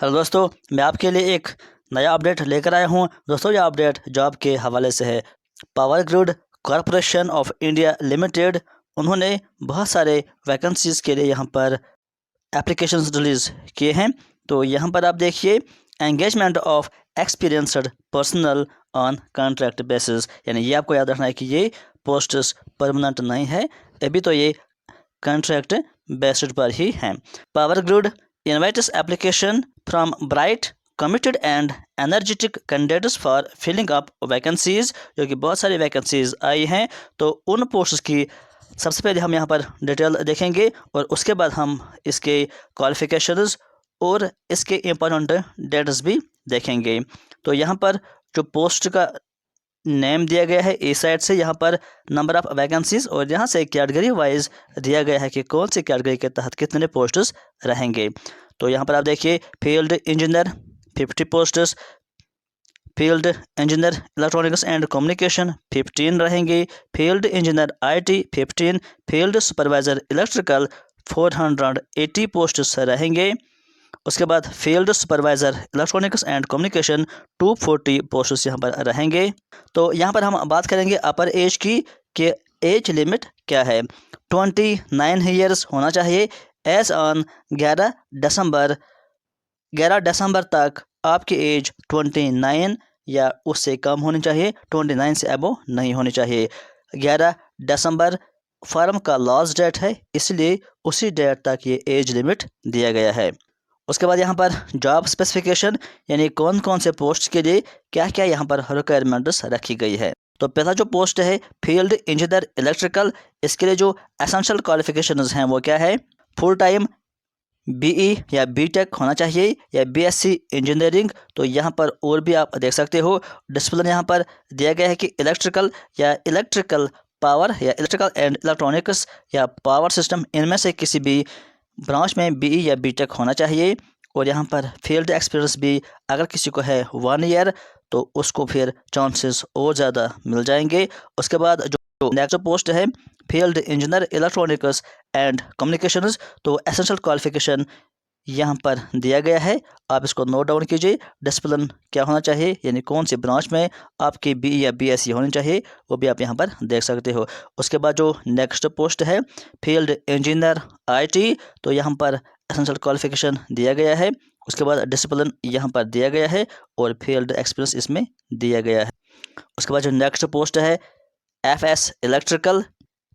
Hello दोस्तों, मैं आपके लिए एक नया अपडेट लेकर आया हूं। दोस्तों, यह अपडेट जॉब के हवाले से है। Power grid corporation of India limited, उन्होंने बहुत सारे वैकेंसीज़ के लिए यहाँ पर एप्लीकेशंस रिलीज़ किए हैं। तो यहाँ पर आप देखिए, engagement of experienced personal on contract basis, यानी ये आपको याद रखना है कि ये पोस्ट्स परमानेंट नहीं है, अभी तो ये कॉन्ट्रैक्ट बेस्ड पर ही हैं। Power grid invites application from bright, committed and energetic candidates for filling up vacancies, जो कि बहुत सारी वैकेंसीज आई हैं। तो उन पोस्ट्स की सबसे पहले हम यहाँ पर डिटेल देखेंगे और उसके बाद हम इसके क्वालिफिकेशंस और इसके इम्पोर्टेंट डेट्स भी देखेंगे। तो यहाँ पर जो पोस्ट का नेम दिया गया है इस साइड से, यहाँ पर नंबर ऑफ वैकेंसीज, और यहाँ से कैटेगरी वाइज दिया गया है कि कौन सी कैटेगरी के तहत कितने पोस्ट्स रहेंगे। तो यहाँ पर आप देखिए, field engineer 50 posts, field engineer electronics and communication 15 रहेंगे, field engineer IT 15, field supervisor electrical 480 posts रहेंगे। उसके बाद field supervisor electronics and communication 240 posts यहाँ पर रहेंगे। तो यहाँ पर हम बात करेंगे अपर एज की, कि एज लिमिट क्या है। 29 ईयर्स होना चाहिए। एज ऑन 11 दिसंबर तक आपकी एज 29 या उससे कम होनी चाहिए, 29 से अबो नहीं होनी चाहिए। 11 दिसंबर फर्म का लास्ट डेट है, इसलिए उसी डेट तक ये एज लिमिट दिया गया है। उसके बाद यहाँ पर जॉब स्पेसिफिकेशन, यानी कौन कौन से पोस्ट के लिए क्या क्या यहाँ पर रिक्वायरमेंट्स रखी गई है। तो पहला जो पोस्ट है फील्ड इंजीनियर इलेक्ट्रिकल, इसके लिए जो एसेंशियल क्वालिफिकेशंस हैं वो क्या है। फुल टाइम BE या BTech होना चाहिए या BSc इंजीनियरिंग। तो यहाँ पर और भी आप देख सकते हो, डिसिप्लिन यहाँ पर दिया गया है कि इलेक्ट्रिकल या इलेक्ट्रिकल पावर या इलेक्ट्रिकल एंड इलेक्ट्रॉनिक्स या पावर सिस्टम, इनमें से किसी भी ब्रांच में BE या BTech होना चाहिए। और यहाँ पर फील्ड एक्सपीरियंस भी अगर किसी को है 1 ईयर, तो उसको फिर चांसेस और ज़्यादा मिल जाएंगे। उसके बाद जो नेक्स्ट पोस्ट है field engineer electronics and communications, तो एसेंशियल क्वालिफिकेशन यहाँ पर दिया गया है, आप इसको नोट डाउन कीजिए। डिसिप्लिन क्या होना चाहिए, यानी कौन सी ब्रांच में आपकी BE या BSc होनी चाहिए, वो भी आप यहाँ पर देख सकते हो। उसके बाद जो नेक्स्ट पोस्ट है फील्ड इंजीनियर IT, तो यहाँ पर एसेंशियल क्वालिफिकेशन दिया गया है। उसके बाद डिसिप्लिन यहाँ पर दिया गया है और फील्ड एक्सपीरियंस इसमें दिया गया है। उसके बाद जो नेक्स्ट पोस्ट है FS इलेक्ट्रिकल,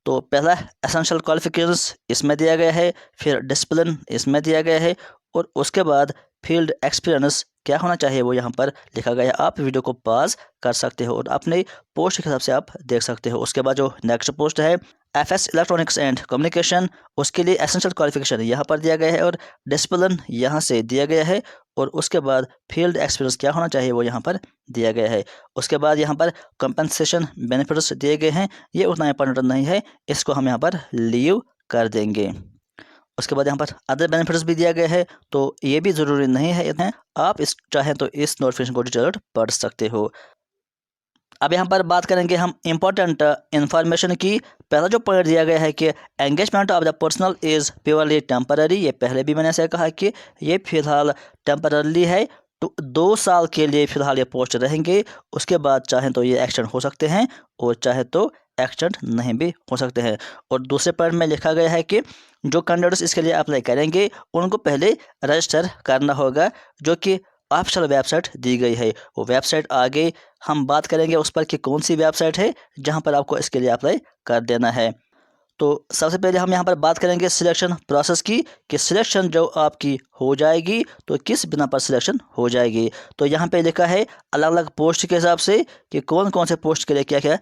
तो पहला एसेंशियल क्वालिफिकेशंस इसमें दिया गया है, फिर डिसिप्लिन इसमें दिया गया है, और उसके बाद फील्ड एक्सपीरियंस क्या होना चाहिए वो यहाँ पर लिखा गया है। आप वीडियो को पॉज कर सकते हो और अपने पोस्ट के हिसाब से आप देख सकते हो। उसके बाद जो नेक्स्ट पोस्ट है FS इलेक्ट्रॉनिक्स एंड कम्युनिकेशन, उसके लिए एसेंशियल क्वालिफिकेशन यहाँ पर दिया गया है और डिसिप्लिन यहाँ से दिया गया है, और उसके बाद फील्ड एक्सपीरियंस क्या होना चाहिए वो यहाँ पर दिया गया है। उसके बाद यहाँ पर कंपनसेशन बेनिफिट्स दिए गए हैं, ये उतना इंपॉर्टेंट नहीं है, इसको हम यहाँ पर लीव कर देंगे। उसके बाद यहाँ पर अदर बेनिफिट्स भी दिया गया है, तो ये भी ज़रूरी नहीं है इतने, आप इस चाहें तो इस नोटिफिकेशन को डिटेल पढ़ सकते हो। अब यहाँ पर बात करेंगे हम इम्पोर्टेंट इंफॉर्मेशन की। पहला जो पॉइंट दिया गया है कि engagement of the personal is purely temporary, ये पहले भी मैंने ऐसे कहा कि ये फ़िलहाल टेम्पररी है, तो 2 साल के लिए फ़िलहाल ये पोस्ट रहेंगे। उसके बाद चाहें तो ये एक्सटेंड हो सकते हैं और चाहे तो एक्सटेंड नहीं भी हो सकते हैं। और दूसरे पॉइंट में लिखा गया है कि जो कैंडिडेट्स इसके लिए अप्लाई करेंगे उनको पहले रजिस्टर करना होगा, जो कि ऑफिशियल वेबसाइट दी गई है। वो वेबसाइट आगे हम बात करेंगे उस पर कि कौन सी वेबसाइट है जहां पर आपको इसके लिए अप्लाई कर देना है। तो सबसे पहले हम यहाँ पर बात करेंगे सिलेक्शन प्रोसेस की, कि सिलेक्शन जो आपकी हो जाएगी तो किस बिना पर सिलेक्शन हो जाएगी। तो यहाँ पे लिखा है अलग अलग पोस्ट के हिसाब से कि कौन कौन से पोस्ट के लिए क्या क्या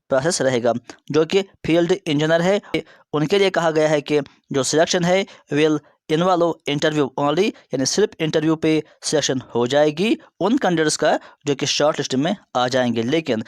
प्रोसेस रहेगा। जो कि फील्ड इंजीनियर है, उनके लिए कहा गया है कि जो सिलेक्शन है विल इन्वॉल्व इंटरव्यू ओनली, यानी सिर्फ इंटरव्यू पे सिलेक्शन हो जाएगी उन कैंडिडेट्स का जो कि शॉर्ट लिस्ट में आ जाएंगे। लेकिन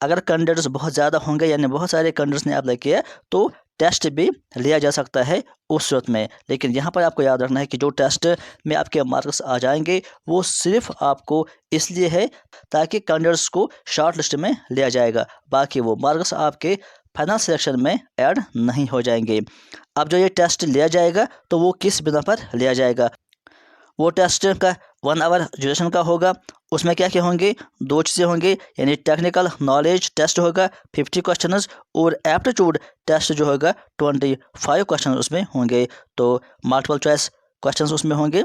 अगर कैंडिडेट्स बहुत ज़्यादा होंगे, यानी बहुत सारे कैंडिडेट्स ने अप्लाई किया, तो टेस्ट भी लिया जा सकता है उस सूरत में। लेकिन यहाँ पर आपको याद रखना है कि जो टेस्ट में आपके मार्क्स आ जाएंगे वो सिर्फ आपको इसलिए है ताकि कैंडिडेट्स को शॉर्ट लिस्ट में लिया जाएगा, बाकी वो मार्क्स आपके फाइनल सिलेक्शन में ऐड नहीं हो जाएंगे। अब जो ये टेस्ट लिया जाएगा तो वो किस बिना पर लिया जाएगा, वो टेस्ट का 1 आवर ड्यूरेशन का होगा। उसमें क्या क्या होंगे, 2 चीज़ें होंगी, यानी टेक्निकल नॉलेज टेस्ट होगा 50 क्वेश्चंस और एप्टीट्यूड टेस्ट जो होगा 25 क्वेश्चन उसमें होंगे। तो मल्टीपल चॉइस क्वेश्चंस उसमें होंगे।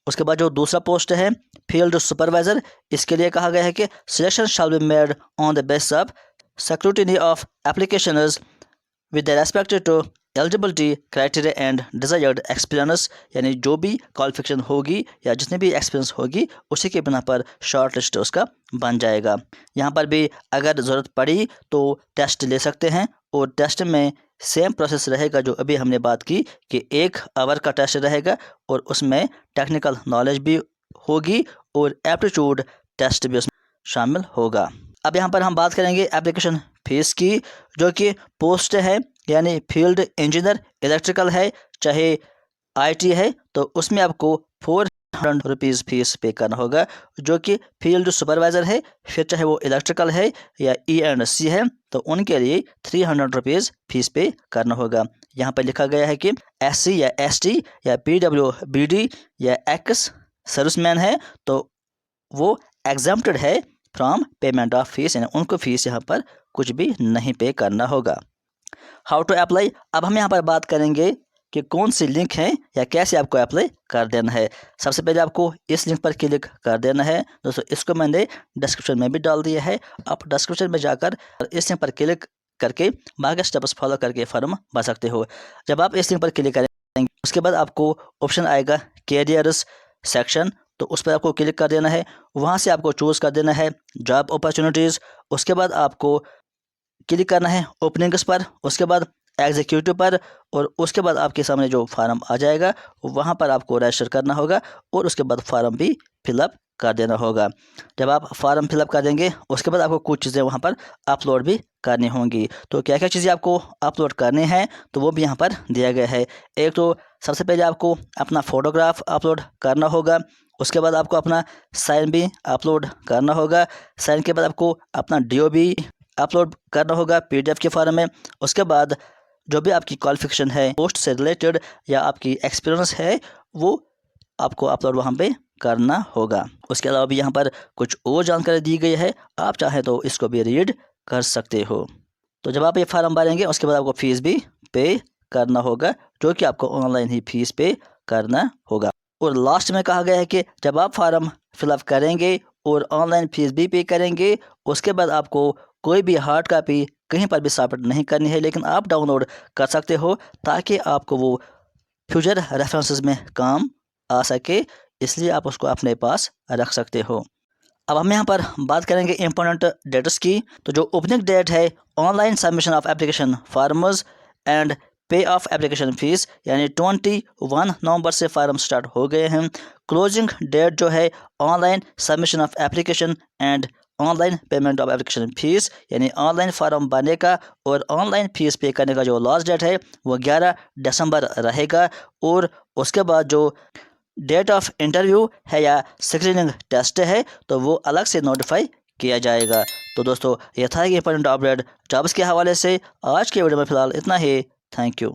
उसके बाद जो दूसरा पोस्ट है फील्ड सुपरवाइज़र, इसके लिए कहा गया है कि selection shall be made on the basis of scrutiny of applications with respect to eligibility criteria and desired experience, यानी जो भी क्वालिफिकेशन होगी या जितनी भी एक्सपीरियंस होगी उसी के बिना पर शॉर्ट लिस्ट उसका बन जाएगा। यहाँ पर भी अगर ज़रूरत पड़ी तो टेस्ट ले सकते हैं और टेस्ट में सेम प्रोसेस रहेगा जो अभी हमने बात की कि 1 आवर का टेस्ट रहेगा और उसमें टेक्निकल नॉलेज भी होगी और एप्टीट्यूड टेस्ट भी उसमें शामिल होगा। अब यहाँ पर हम बात करेंगे एप्लीकेशन फ़ीस की, जो कि पोस्ट है यानी फील्ड इंजीनियर इलेक्ट्रिकल है चाहे IT है, तो उसमें आपको 400 रुपीज़ फ़ीस पे करना होगा। जो कि फील्ड सुपरवाइज़र है, फिर चाहे वो इलेक्ट्रिकल है या E&C है, तो उनके लिए 300 रुपीज़ फ़ीस पे करना होगा। यहाँ पर लिखा गया है कि SC या ST या PWBD या एक्स सर्विसमैन है तो वो एग्जम्प्टेड है फ्रॉम पेमेंट ऑफ फीस, यानी उनको फ़ीस यहाँ पर कुछ भी नहीं पे करना होगा। हाउ टू अप्लाई, अब हम यहाँ पर बात करेंगे कि कौन सी लिंक है या कैसे आपको अप्लाई कर देना है। सबसे पहले आपको इस लिंक पर क्लिक कर देना है। दोस्तों इसको मैंने डिस्क्रिप्शन में भी डाल दिया है, आप डिस्क्रिप्शन में जाकर इस लिंक पर क्लिक करके बाकी स्टेप्स फॉलो करके फॉर्म भर सकते हो। जब आप इस लिंक पर क्लिक करेंगे उसके बाद आपको ऑप्शन आएगा कैरियर्स सेक्शन, तो उस पर आपको क्लिक कर देना है। वहाँ से आपको चूज़ कर देना है जॉब अपॉर्चुनिटीज़। उसके बाद आपको क्लिक करना है ओपनिंग्स पर, उसके बाद एग्जीक्यूटिव पर, और उसके बाद आपके सामने जो फार्म आ जाएगा वहाँ पर आपको रजिस्टर करना होगा और उसके बाद फार्म भी फिलअप कर देना होगा। जब आप फार्म फिलअप कर देंगे उसके बाद आपको कुछ चीज़ें वहाँ पर अपलोड भी करनी होंगी। तो क्या क्या चीज़ें आपको अपलोड करनी हैं तो वो भी यहाँ पर दिया गया है। एक तो सबसे पहले आपको अपना फ़ोटोग्राफ अपलोड करना होगा, उसके बाद आपको अपना साइन भी अपलोड करना होगा, साइन के बाद आपको अपना DOB अपलोड करना होगा PDF के फॉर्म में। उसके बाद जो भी आपकी क्वालिफिकेशन है पोस्ट से रिलेटेड या आपकी एक्सपीरियंस है वो आपको अपलोड वहाँ पे करना होगा। उसके अलावा भी यहाँ पर कुछ और जानकारी दी गई है, आप चाहें तो इसको भी रीड कर सकते हो। तो जब आप ये फार्म भरेंगे उसके बाद आपको फ़ीस भी पे करना होगा, जो कि आपको ऑनलाइन ही फ़ीस पे करना होगा। और लास्ट में कहा गया है कि जब आप फार्म फिलअप करेंगे और ऑनलाइन फ़ीस भी पे करेंगे उसके बाद आपको कोई भी हार्ड कॉपी कहीं पर भी सबमिट नहीं करनी है, लेकिन आप डाउनलोड कर सकते हो ताकि आपको वो फ्यूचर रेफरेंसेस में काम आ सके, इसलिए आप उसको अपने पास रख सकते हो। अब हम यहाँ पर बात करेंगे इम्पोर्टेंट डेट्स की। तो जो ओपनिंग डेट है online submission of application farmers and पे ऑफ एप्लीकेशन फ़ीस, यानी 21 नवंबर से फार्म स्टार्ट हो गए हैं। क्लोजिंग डेट जो है online submission of application and online payment of application fees, यानी ऑनलाइन फार्म भरने का और ऑनलाइन फ़ीस पे करने का जो लास्ट डेट है वो 11 दिसंबर रहेगा। और उसके बाद जो डेट ऑफ इंटरव्यू है या स्क्रीनिंग टेस्ट है तो वो अलग से नोटिफाई किया जाएगा। तो दोस्तों ये था कि इंपॉर्टेंट अपडेट जॉब्स के हवाले से। आज के वीडियो में फ़िलहाल इतना ही। Thank you.